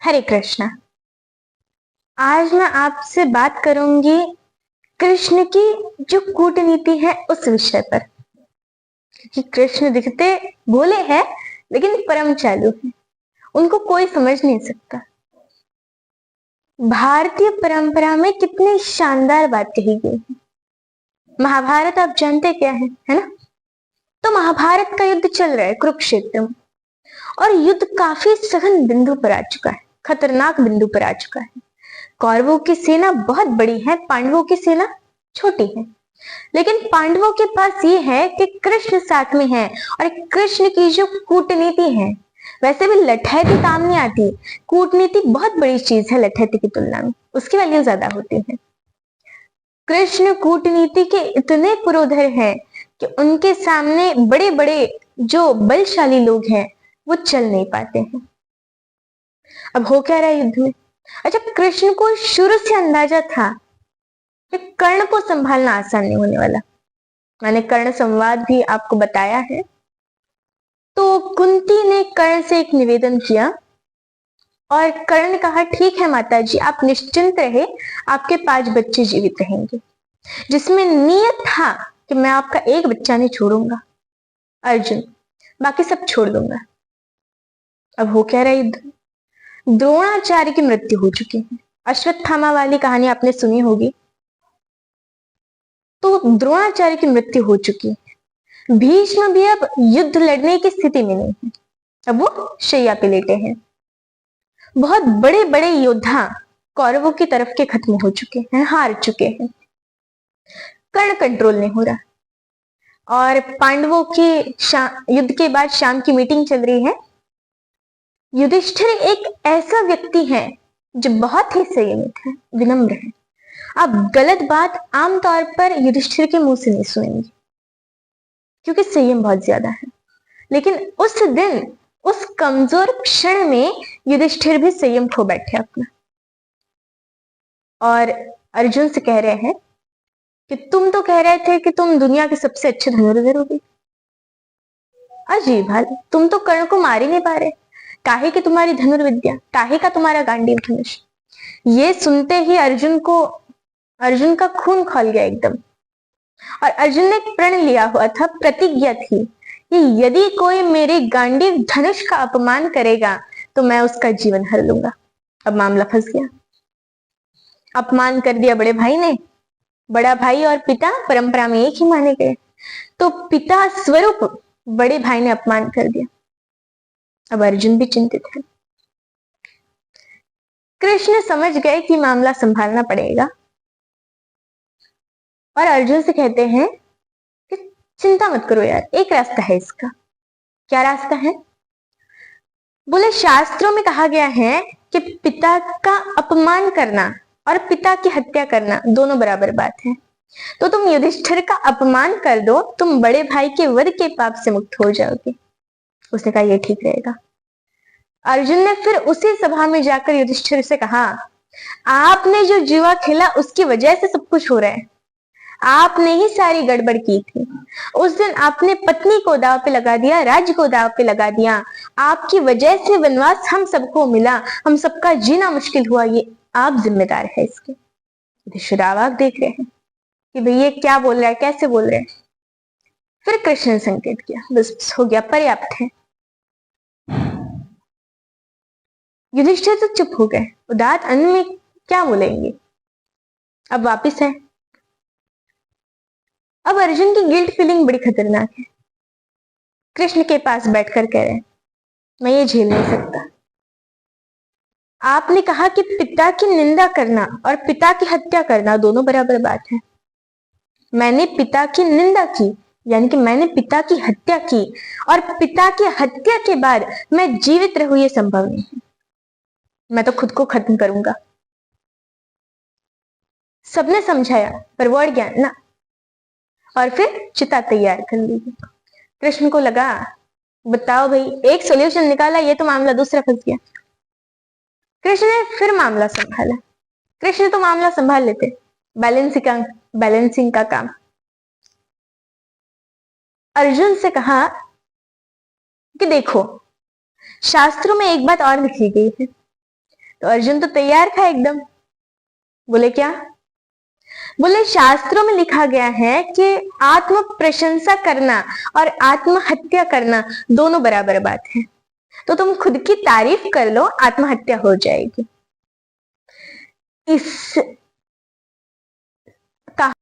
हरे कृष्णा। आज मैं आपसे बात करूंगी कृष्ण की जो कूटनीति है उस विषय पर। क्योंकि कृष्ण दिखते भोले हैं लेकिन परम चालू हैं, उनको कोई समझ नहीं सकता। भारतीय परंपरा में कितनी शानदार बात कही गई है। महाभारत आप जानते क्या है ना? तो महाभारत का युद्ध चल रहा है कुरुक्षेत्र में, और युद्ध काफी सघन बिंदु पर आ चुका है, खतरनाक बिंदु पर आ चुका है। कौरवों की सेना बहुत बड़ी है, पांडवों की सेना छोटी है। लेकिन पांडवों के पास ये है कि कृष्ण साथ में है, और कृष्ण की जो कूटनीति है, वैसे भी लठैती काम नहीं आती, कूटनीति बहुत बड़ी चीज है लठैती की तुलना में, उसकी वैल्यू ज्यादा होती है। कृष्ण कूटनीति के इतने पुरोधर हैं कि उनके सामने बड़े बड़े जो बलशाली लोग हैं वो चल नहीं पाते हैं। अब हो क्या रहा है युद्ध में? अच्छा, कृष्ण को शुरू से अंदाजा था कि कर्ण को संभालना आसान नहीं होने वाला। मैंने कर्ण संवाद भी आपको बताया है। तो कुंती ने कर्ण से एक निवेदन किया, और कर्ण ने कहा ठीक है माता जी, आप निश्चिंत रहे, आपके 5 बच्चे जीवित रहेंगे। जिसमें नियत था कि मैं आपका एक बच्चा नहीं छोड़ूंगा, अर्जुन, बाकी सब छोड़ दूंगा। अब हो क्या रहा युद्ध? द्रोणाचार्य की मृत्यु हो चुकी है। अश्वत्थामा वाली कहानी आपने सुनी होगी। तो द्रोणाचार्य की मृत्यु हो चुकी है। भीष्म भी अब युद्ध लड़ने की स्थिति में नहीं है, अब वो शैया पे लेटे हैं। बहुत बड़े बड़े योद्धा कौरवों की तरफ के खत्म हो चुके हैं, हार चुके हैं। कर्ण कंट्रोल नहीं हो रहा, और पांडवों के युद्ध के बाद शाम की मीटिंग चल रही है। युधिष्ठिर एक ऐसा व्यक्ति है जो बहुत ही संयमित है, विनम्र है। आप गलत बात आमतौर पर युधिष्ठिर के मुंह से नहीं सुनेंगे, क्योंकि संयम बहुत ज्यादा है। लेकिन उस दिन, उस कमजोर क्षण में युधिष्ठिर भी संयम खो बैठे अपना, और अर्जुन से कह रहे हैं कि तुम तो कह रहे थे कि तुम दुनिया के सबसे अच्छे धनुर्धर होगे। अजीब हाल, तुम तो कर्ण को मार ही नहीं पा रहे। काहे की तुम्हारी धनुर्विद्या, काहे का तुम्हारा गांडीव धनुष। ये सुनते ही अर्जुन का खून खौल गया एकदम। और अर्जुन ने प्रण लिया हुआ था, प्रतिज्ञा थी कि यदि कोई मेरे गांडीव धनुष का अपमान करेगा तो मैं उसका जीवन हर लूंगा। अब मामला फंस गया। अपमान कर दिया बड़े भाई ने। बड़ा भाई और पिता परंपरा में एक ही माने गए, तो पिता स्वरूप बड़े भाई ने अपमान कर दिया। अब अर्जुन भी चिंतित है। कृष्ण समझ गए कि मामला संभालना पड़ेगा, और अर्जुन से कहते हैं कि चिंता मत करो यार, एक रास्ता है इसका। क्या रास्ता है? बोले शास्त्रों में कहा गया है कि पिता का अपमान करना और पिता की हत्या करना दोनों बराबर बात है। तो तुम युधिष्ठिर का अपमान कर दो, तुम बड़े भाई के वध के पाप से मुक्त हो जाओगे। उसने कहा यह ठीक रहेगा। अर्जुन ने फिर उसी सभा में जाकर युधिष्ठिर से कहा, आपने जो जुआ खेला उसकी वजह से सब कुछ हो रहा है। आपने ही सारी गड़बड़ की थी। उस दिन आपने पत्नी को दांव पे लगा दिया, राज्य को दांव पे लगा दिया। आपकी वजह से वनवास हम सबको मिला, हम सबका जीना मुश्किल हुआ। ये आप जिम्मेदार है इसके। युधिष्ठिर अवाक देख रहे हैं कि भाई ये क्या बोल रहा है, कैसे बोल रहे हैं। फिर कृष्ण ने संकेत किया, बस हो गया, पर्याप्त है। युधिष्ठिर तो चुप हो गए, उदात अन्न में क्या बोलेंगे। अब वापिस है। अब अर्जुन की गिल्ट फीलिंग बड़ी खतरनाक है। कृष्ण के पास बैठकर कह रहे हैं, मैं ये झेल नहीं सकता। आपने कहा कि पिता की निंदा करना और पिता की हत्या करना दोनों बराबर बात है। मैंने पिता की निंदा की, यानी कि मैंने पिता की हत्या की, और पिता की हत्या के बाद मैं जीवित रहूं ये संभव नहीं है। मैं तो खुद को खत्म करूंगा। सबने समझाया पर वो अज्ञान ना, और फिर चिता तैयार कर ली। कृष्ण को लगा, बताओ भाई, एक सॉल्यूशन निकाला, ये तो मामला दूसरा फंस गया। कृष्ण ने फिर मामला संभाला। कृष्ण तो मामला संभाल लेते, बैलेंसिंग का काम। अर्जुन से कहा कि देखो, शास्त्रों में एक बात और लिखी गई है तो अर्जुन तो तैयार था एकदम। बोले क्या? बोले शास्त्रों में लिखा गया है कि आत्म प्रशंसा करना और आत्महत्या करना दोनों बराबर बात है, तो तुम खुद की तारीफ कर लो, आत्महत्या हो जाएगी। इस